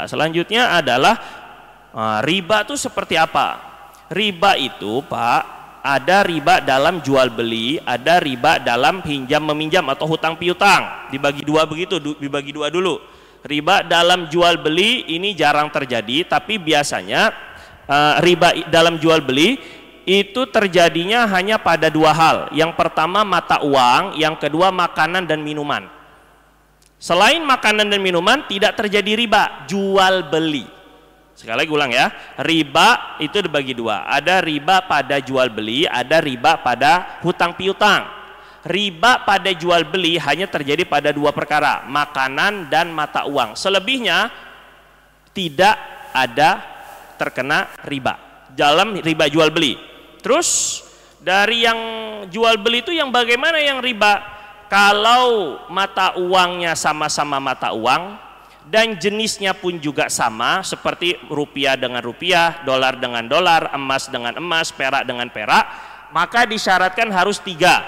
riba. Selanjutnya adalah riba itu seperti apa? Riba itu, Pak, ada riba dalam jual beli, ada riba dalam pinjam meminjam atau hutang piutang. Dibagi dua begitu, dibagi dua dulu. Riba dalam jual beli ini jarang terjadi, tapi biasanya riba dalam jual beli itu terjadinya hanya pada dua hal. Yang pertama mata uang, yang kedua makanan dan minuman. Selain makanan dan minuman tidak terjadi riba jual beli. Sekali lagi ulang ya, riba itu dibagi dua. Ada riba pada jual beli, ada riba pada hutang piutang. Riba pada jual beli hanya terjadi pada dua perkara, makanan dan mata uang. Selebihnya tidak ada terkena riba dalam riba jual beli. Terus dari yang jual beli itu yang bagaimana yang riba? Kalau mata uangnya sama-sama mata uang dan jenisnya pun juga sama, seperti rupiah dengan rupiah, dolar dengan dolar, emas dengan emas, perak dengan perak, maka disyaratkan harus tiga.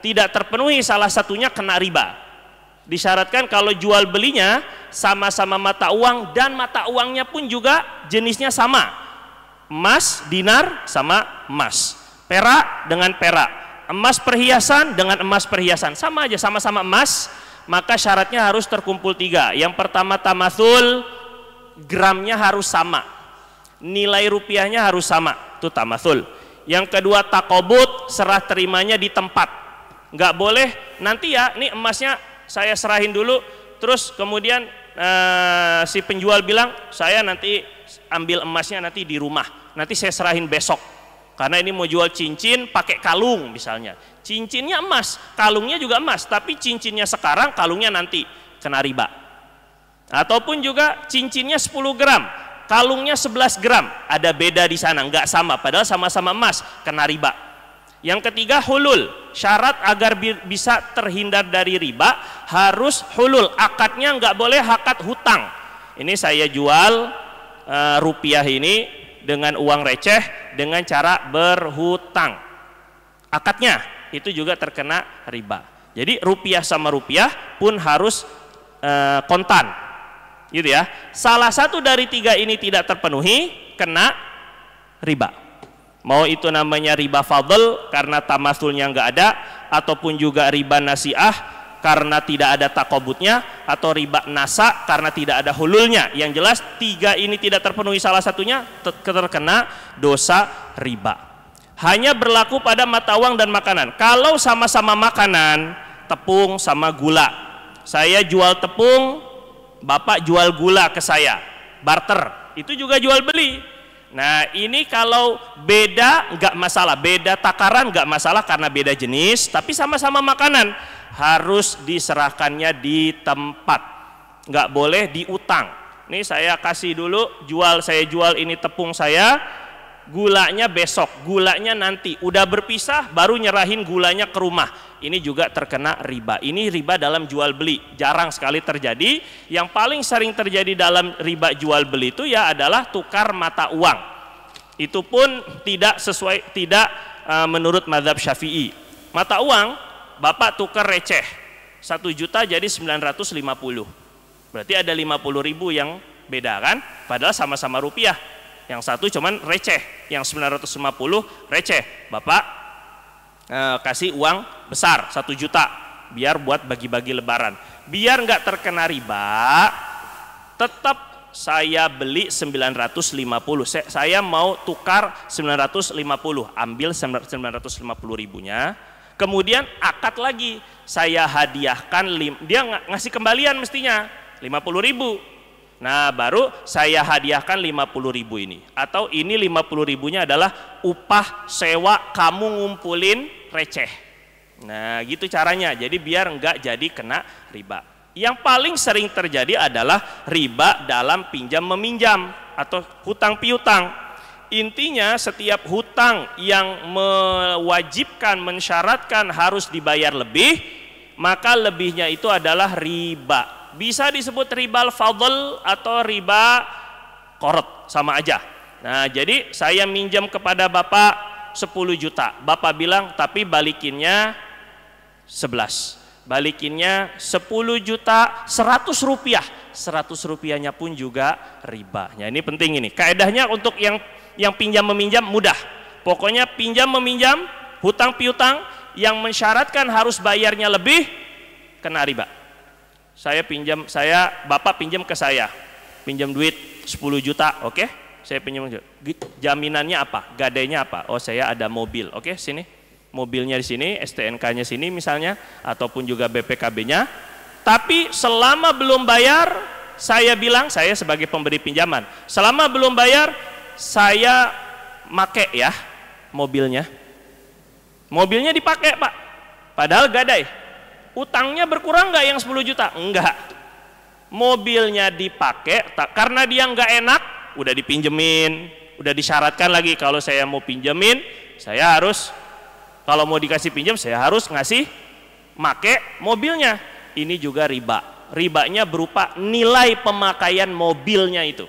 Tidak terpenuhi salah satunya kena riba. Disyaratkan kalau jual belinya sama-sama mata uang dan mata uangnya pun juga jenisnya sama, emas dinar sama emas, perak dengan perak, emas perhiasan dengan emas perhiasan, sama aja, sama-sama emas, maka syaratnya harus terkumpul tiga. Yang pertama tamathul, gramnya harus sama, nilai rupiahnya harus sama, itu tamathul. Yang kedua takobut, serah terimanya di tempat, nggak boleh nanti ya, ini emasnya saya serahin dulu, terus kemudian si penjual bilang saya nanti ambil emasnya nanti di rumah, nanti saya serahin besok, karena ini mau jual cincin pakai kalung misalnya, cincinnya emas, kalungnya juga emas, tapi cincinnya sekarang, kalungnya nanti, kena riba. Ataupun juga cincinnya 10 gram, kalungnya 11 gram, ada beda di sana, nggak sama, padahal sama-sama emas, kena riba. Yang ketiga hulul, syarat agar bisa terhindar dari riba harus hulul, akadnya nggak boleh akad hutang. Ini saya jual rupiah ini dengan uang receh dengan cara berhutang, akadnya itu juga terkena riba. Jadi rupiah sama rupiah pun harus kontan, gitu ya. Salah satu dari tiga ini tidak terpenuhi, kena riba. Mau itu namanya riba fadl karena tamasulnya nggak ada, ataupun juga riba nasiah karena tidak ada takobutnya, atau riba nasa karena tidak ada hululnya. Yang jelas tiga ini tidak terpenuhi salah satunya, terkena dosa riba. Hanya berlaku pada mata uang dan makanan. Kalau sama-sama makanan, tepung sama gula, saya jual tepung, Bapak jual gula ke saya, barter, itu juga jual beli. Nah ini kalau beda nggak masalah, beda takaran nggak masalah karena beda jenis, tapi sama-sama makanan harus diserahkannya di tempat, nggak boleh diutang. Nih saya kasih dulu, saya jual ini tepung saya, gulanya besok, gulanya nanti, udah berpisah baru nyerahin gulanya ke rumah, ini juga terkena riba. Ini riba dalam jual beli, jarang sekali terjadi. Yang paling sering terjadi dalam riba jual beli itu ya adalah tukar mata uang. Itu pun tidak sesuai, tidak menurut mazhab Syafi'i. Mata uang Bapak tukar receh 1 juta jadi 950, berarti ada 50.000 yang beda kan, padahal sama-sama rupiah. Yang satu cuman receh, yang 950 receh. Bapak kasih uang besar 1 juta biar buat bagi-bagi lebaran, biar nggak terkena riba, tetap saya beli 950, saya mau tukar 950, ambil 950.000-nya, kemudian akad lagi, saya hadiahkan, dia ngasih kembalian mestinya 50.000. Nah baru saya hadiahkan 50.000 ini, atau ini 50.000-nya adalah upah sewa kamu ngumpulin receh. Nah gitu caranya, jadi biar enggak jadi kena riba. Yang paling sering terjadi adalah riba dalam pinjam meminjam atau hutang piutang. Intinya setiap hutang yang mewajibkan, mensyaratkan harus dibayar lebih, maka lebihnya itu adalah riba. Bisa disebut riba al-fadl atau riba korot, sama aja. Nah jadi saya minjam kepada Bapak 10 juta, Bapak bilang tapi balikinnya 11. balikinnya 10 juta 100 rupiah, 100 rupiahnya pun juga riba. Ya, ini penting ini. Kaedahnya untuk yang pinjam meminjam mudah. Pokoknya pinjam meminjam, hutang piutang yang mensyaratkan harus bayarnya lebih kena riba. Bapak pinjam ke saya, pinjam duit 10 juta, oke? Saya pinjam, jaminannya apa? Gadainya apa? Oh, saya ada mobil, oke? Sini. Mobilnya di sini, STNK-nya sini misalnya, ataupun juga BPKB-nya. Tapi selama belum bayar, saya bilang, saya sebagai pemberi pinjaman, selama belum bayar, saya make ya mobilnya. Mobilnya dipakai, Pak. Padahal gadai. Utangnya berkurang nggak yang 10 juta? Enggak. Mobilnya dipakai, karena dia nggak enak, udah dipinjemin, udah disyaratkan lagi kalau saya mau pinjemin, saya harus, kalau mau dikasih pinjam, saya harus ngasih make mobilnya. Ini juga riba. Ribanya berupa nilai pemakaian mobilnya itu.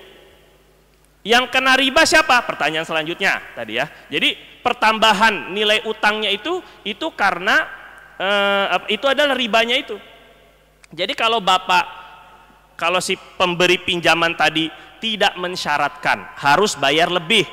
Yang kena riba siapa? Pertanyaan selanjutnya tadi ya. Jadi pertambahan nilai utangnya itu karena itu adalah ribanya itu. Jadi kalau si pemberi pinjaman tadi tidak mensyaratkan harus bayar lebih,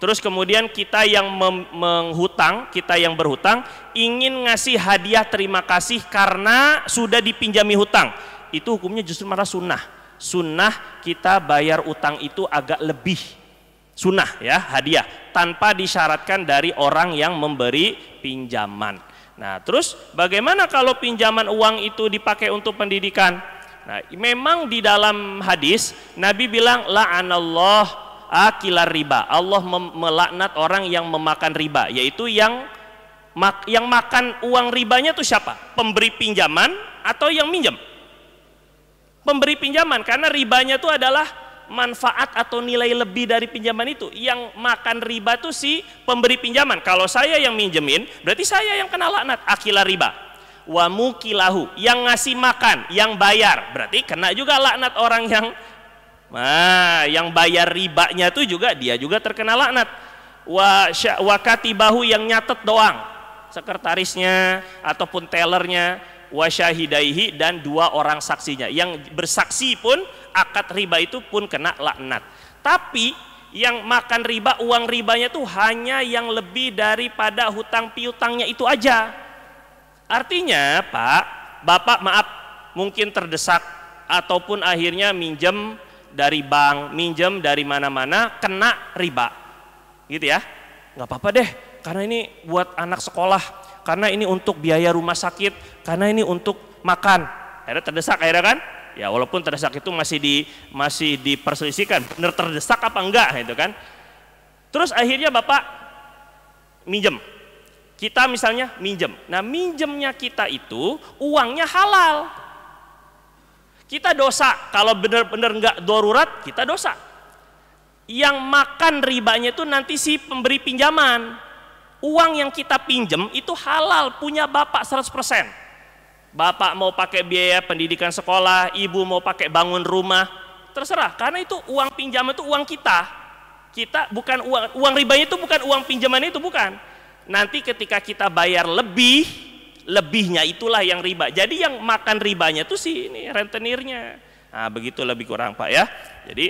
terus kemudian kita yang menghutang, kita yang berhutang ingin ngasih hadiah terima kasih karena sudah dipinjami hutang, itu hukumnya justru malah sunnah. Sunnah kita bayar utang itu agak lebih, sunnah ya, hadiah, tanpa disyaratkan dari orang yang memberi pinjaman. Nah, terus bagaimana kalau pinjaman uang itu dipakai untuk pendidikan? Nah, memang di dalam hadis Nabi bilang la'anallah akilar riba. Allah melaknat orang yang memakan riba, yaitu yang makan uang ribanya itu siapa? Pemberi pinjaman atau yang minjem? Pemberi pinjaman, karena ribanya itu adalah manfaat atau nilai lebih dari pinjaman itu. Yang makan riba itu si pemberi pinjaman. Kalau saya yang minjemin, berarti saya yang kena laknat, akilar riba. Wa mukilahu, yang ngasih makan, yang bayar, berarti kena juga laknat orang yang bayar ribanya itu juga, dia juga terkena laknat. Wa katibahu, yang nyatet doang, sekretarisnya ataupun tellernya, wa syahidaihi, dan 2 orang saksinya, yang bersaksi pun akad riba itu pun kena laknat. Tapi yang makan riba, uang ribanya itu hanya yang lebih daripada hutang piutangnya itu aja. Artinya Pak, Bapak maaf mungkin terdesak ataupun akhirnya minjem dari bank, minjem dari mana-mana, kena riba gitu ya. Nggak apa-apa deh, karena ini buat anak sekolah, karena ini untuk biaya rumah sakit, karena ini untuk makan. Akhirnya terdesak akhirnya kan? Ya walaupun terdesak itu masih diperselisihkan, bener terdesak apa enggak gitu kan. Terus akhirnya Bapak minjem. Kita misalnya minjem. Nah, minjemnya kita itu uangnya halal. Kita dosa. Kalau benar-benar enggak darurat, kita dosa. Yang makan ribanya itu nanti si pemberi pinjaman. Uang yang kita pinjem itu halal, punya Bapak 100%. Bapak mau pakai biaya pendidikan sekolah, ibu mau pakai bangun rumah, terserah. Karena itu uang pinjaman itu uang kita. Kita bukan uang ribanya itu bukan uang pinjaman itu, bukan. Nanti ketika kita bayar lebihnya itulah yang riba. Jadi yang makan ribanya itu ini rentenirnya. Nah, begitu lebih kurang Pak ya. Jadi